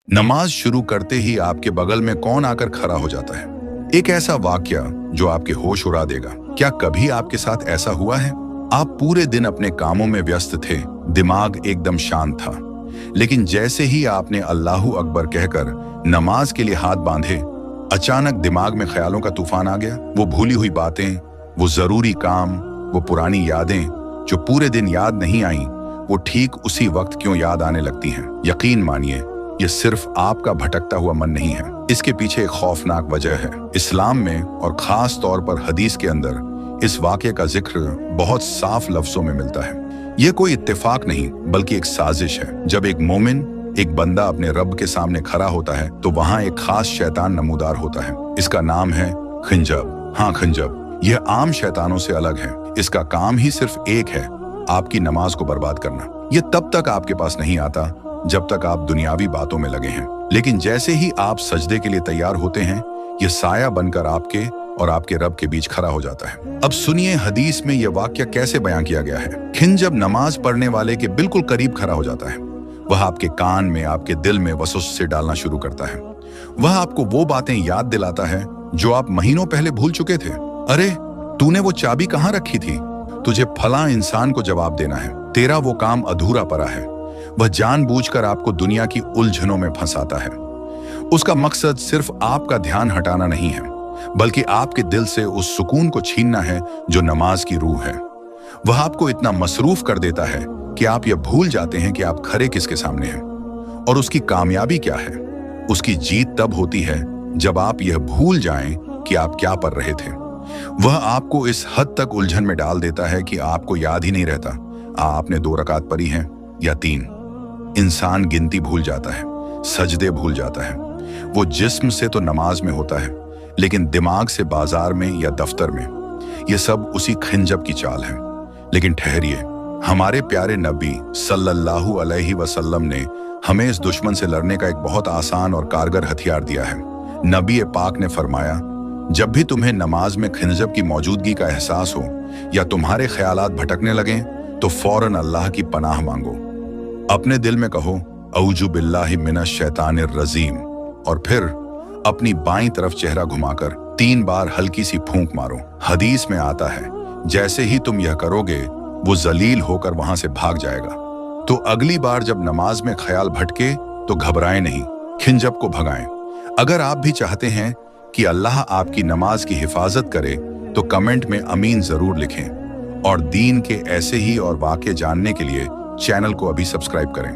नमाज शुरू करते ही आपके बगल में कौन आकर खड़ा हो जाता है? एक ऐसा वाकया जो आपके होश उड़ा देगा। क्या कभी आपके साथ ऐसा हुआ है? आप पूरे दिन अपने कामों में व्यस्त थे, दिमाग एकदम शांत था, लेकिन जैसे ही आपने अल्लाहू अकबर कहकर नमाज के लिए हाथ बांधे, अचानक दिमाग में ख्यालों का तूफान आ गया। वो भूली हुई बातें, वो जरूरी काम, वो पुरानी यादें जो पूरे दिन याद नहीं आई, वो ठीक उसी वक्त क्यों याद आने लगती हैं। यकीन मानिए, ये सिर्फ आपका भटकता हुआ मन नहीं है, इसके पीछे एक खौफनाक वजह है। इस्लाम में और खास तौर पर हदीस के अंदर इस वाक़े का जिक्र बहुत साफ लफ्जों में मिलता है। यह कोई इत्तेफाक नहीं बल्कि एक साजिश है। जब एक मोमिन, एक बंदा अपने रब के सामने खड़ा होता है तो वहां एक खास शैतान नमूदार होता है। इसका नाम है खिंजब। हाँ, खिंजब। यह आम शैतानों से अलग है। इसका काम ही सिर्फ एक है, आपकी नमाज को बर्बाद करना। यह तब तक आपके पास नहीं आता जब तक आप दुनियावी बातों में लगे हैं, लेकिन जैसे ही आप सजदे के लिए तैयार होते हैं, यह साया बनकर आपके और आपके रब के बीच खड़ा हो जाता है। अब सुनिए हदीस में यह वाक्य कैसे बयां किया गया है। खिंजब नमाज पढ़ने वाले के बिल्कुल करीब खड़ा हो जाता है। वह आपके कान में, आपके दिल में वसवसे डालना शुरू करता है। वह आपको वो बातें याद दिलाता है जो आप महीनों पहले भूल चुके थे। अरे, तूने वो चाबी कहाँ रखी थी? तुझे फला इंसान को जवाब देना है, तेरा वो काम अधूरा पड़ा है। वह जानबूझकर आपको दुनिया की उलझनों में फंसाता है। उसका मकसद सिर्फ आपका ध्यान हटाना नहीं है, बल्कि आपके दिल से उस सुकून को छीनना है जो नमाज की रूह है। वह आपको इतना मसरूफ कर देता है कि आप यह भूल जाते हैं कि आप खड़े किसके सामने हैं। और उसकी कामयाबी क्या है? उसकी जीत तब होती है जब आप यह भूल जाएं कि आप क्या पढ़ रहे थे। वह आपको इस हद तक उलझन में डाल देता है कि आपको याद ही नहीं रहता आपने 2 रकात पढ़ी हैं या 3। इंसान गिनती भूल जाता है, सजदे भूल जाता है। वो जिस्म से तो नमाज में होता है, लेकिन दिमाग से बाजार में या दफ्तर में। ये सब उसी खिंजब की चाल है। लेकिन ठहरिए, हमारे प्यारे नबी सल्लल्लाहु अलैहि वसल्लम ने हमें इस दुश्मन से लड़ने का एक बहुत आसान और कारगर हथियार दिया है। नबी पाक ने फरमाया, जब भी तुम्हें नमाज में खिंजब की मौजूदगी का एहसास हो या तुम्हारे ख्यालात भटकने लगें, तो फौरन अल्लाह की पनाह मांगो। अपने दिल में कहो, औजु बिल्लाहि मिनश शैतानिर रजीम, और फिर अपनी बाईं तरफ चेहरा घुमाकर 3 बार हल्की सी फूंक मारो। हदीस में आता है, जैसे ही तुम यह करोगे, वो जलील होकर वहां से भाग जाएगा। तो अगली बार जब नमाज में ख्याल भटके तो घबराएं नहीं, खिंजब को भगाएं। अगर आप भी चाहते हैं कि अल्लाह आपकी नमाज की हिफाजत करे, तो कमेंट में अमीन जरूर लिखें। और दीन के ऐसे ही और वाक़े जानने के लिए चैनल को अभी सब्सक्राइब करें।